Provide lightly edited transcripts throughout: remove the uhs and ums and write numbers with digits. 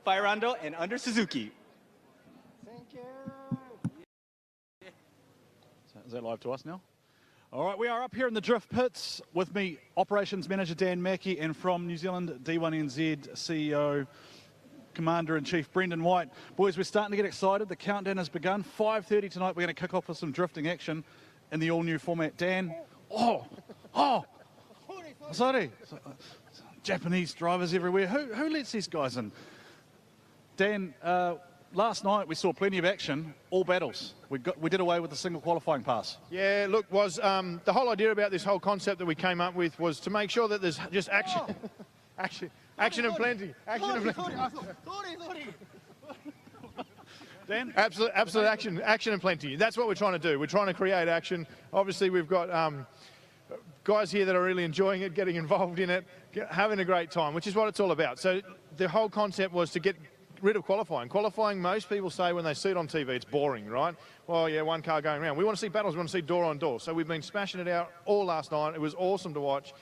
by Rando and under Suzuki. Thank you. Is that live to us now? All right, we are up here in the drift pits with me, Operations Manager Dan Mackey, and from New Zealand D1NZ CEO, Commander-in-Chief Brendan White. Boys, we're starting to get excited. The countdown has begun. 5:30 tonight, we're going to kick off with some drifting action in the all-new format. Dan, sorry. Japanese drivers everywhere. Who lets these guys in? Dan, last night we saw plenty of action, all battles. We did away with the single qualifying pass. Yeah, look, the whole idea about this whole concept that we came up with was to make sure that there's just action, action and plenty. Dan? Absolute action and plenty. That's what we're trying to do. We're trying to create action. Obviously, we've got guys here that are really enjoying it, getting involved in it, having a great time, which is what it's all about. So the whole concept was to get rid of qualifying. Qualifying, most people say when they see it on TV, it's boring, right? Well, yeah, one car going around. We want to see battles. We want to see door on door. So we've been smashing it out all last night. It was awesome to watch.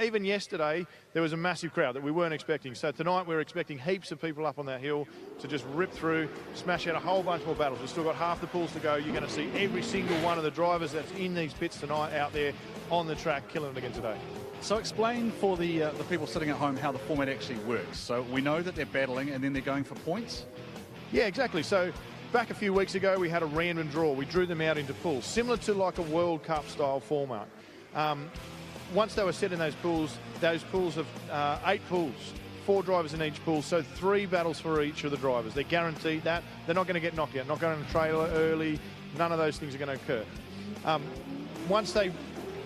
Even yesterday, there was a massive crowd that we weren't expecting. So tonight, we're expecting heaps of people up on that hill to just rip through, smash out a whole bunch more battles. We've still got half the pools to go. You're going to see every single one of the drivers that's in these pits tonight out there on the track, killing it again today. So explain for the people sitting at home how the format actually works. So we know that they're battling and then they're going for points? Yeah, exactly. So back a few weeks ago, we had a random draw. We drew them out into pools, similar to like a World Cup style format. Once they were set in those pools of 8 pools, 4 drivers in each pool, so 3 battles for each of the drivers. They're guaranteed that. They're not going to get knocked out, not going to trailer early. None of those things are going to occur. Once they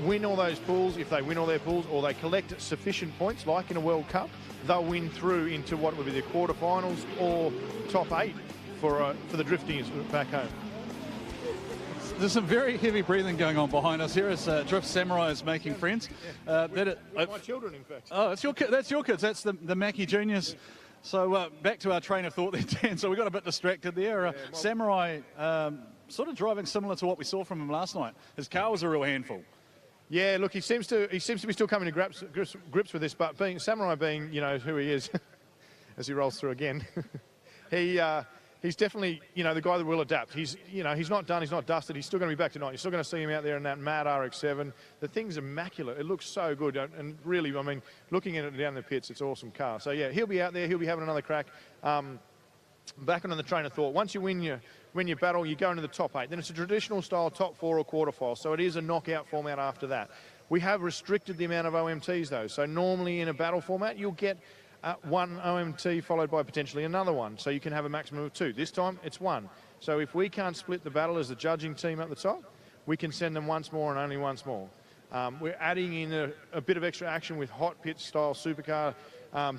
win all those pools, if they win all their pools, or they collect sufficient points, like in a World Cup, they'll win through into what would be the quarterfinals or top 8 for the drifting back home. There's some very heavy breathing going on behind us here as Drift Samurai is making friends. My children, in fact. Oh, that's your kids. That's the Mackey Juniors. So back to our train of thought there, Dan. So we got a bit distracted there. Samurai sort of driving similar to what we saw from him last night. His car was a real handful. Yeah, look, he seems to be still coming to grips with this, but Samurai being, you know, who he is, as he rolls through again, he's definitely, you know, the guy that will adapt. He's not done, he's not dusted. He's still going to be back tonight. You're still going to see him out there in that mad RX-7. The thing's immaculate. It looks so good, and really, I mean, looking at it down the pits, it's an awesome car. So yeah, he'll be out there. He'll be having another crack. Back on the train of thought. Once you win your battle, you go into the top 8. Then it's a traditional style top 4 or quarterfinal. So it is a knockout format after that. We have restricted the amount of OMTs though. So normally in a battle format, you'll get 1 OMT followed by potentially another one. So you can have a maximum of 2. This time it's 1. So if we can't split the battle as the judging team at the top, we can send them once more and only once more. We're adding in a bit of extra action with hot pit style supercar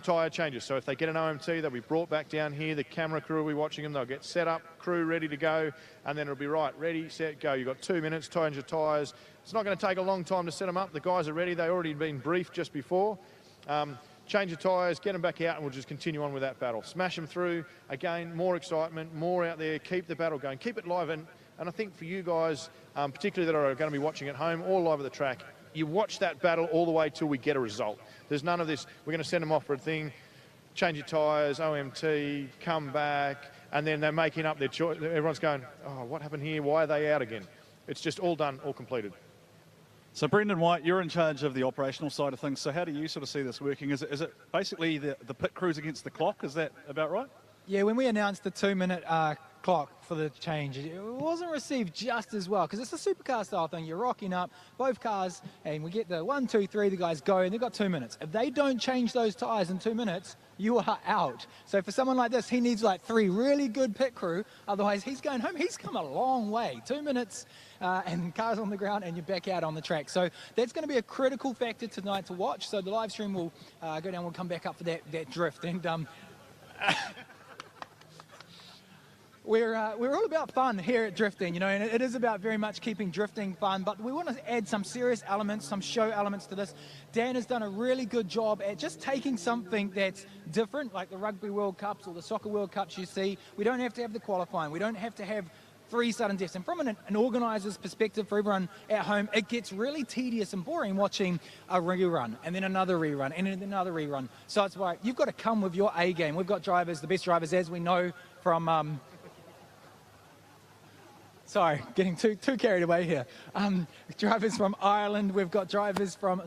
tyre changes. So if they get an OMT, they'll be brought back down here. The camera crew will be watching them. They'll get set up, crew ready to go, and then it'll be right, ready, set, go. You've got 2 minutes, change your tyres. It's not going to take a long time to set them up. The guys are ready. They've already been briefed just before. Change your tyres, get them back out, and we'll just continue on with that battle. Smash them through. Again, more excitement, more out there. Keep the battle going. Keep it live. And I think for you guys, particularly that are going to be watching at home or live at the track, you watch that battle all the way till we get a result. There's none of this, we're going to send them off for a thing, change your tyres, OMT, come back, and then they're making up their choice. Everyone's going, oh, what happened here? Why are they out again? It's just all done, all completed. So Brendan White, you're in charge of the operational side of things. So how do you sort of see this working? Is it basically the pit crews against the clock? Is that about right? Yeah, when we announced the 2-minute clock for the change, it wasn't received just as well because it's a supercar style thing. You're rocking up both cars and we get the 1, 2, 3, the guys go and they've got 2 minutes. If they don't change those tyres in 2 minutes, you are out. So for someone like this, he needs like 3 really good pit crew. Otherwise, he's going home. He's come a long way. 2 minutes and cars on the ground and you're back out on the track. So that's going to be a critical factor tonight to watch. So the live stream will go down. We'll come back up for that drift. And we're all about fun here at Drifting, you know, and it is about very much keeping drifting fun, but we want to add some serious elements, some show elements to this. Dan has done a really good job at just taking something that's different, like the Rugby World Cups or the Soccer World Cups you see. We don't have to have the qualifying. We don't have to have 3 sudden deaths. And from an organiser's perspective for everyone at home, it gets really tedious and boring watching a rerun and then another rerun and then another rerun. So it's why you've got to come with your A game. We've got drivers, the best drivers, as we know from... Sorry, getting too carried away here. Drivers from Ireland, we've got drivers from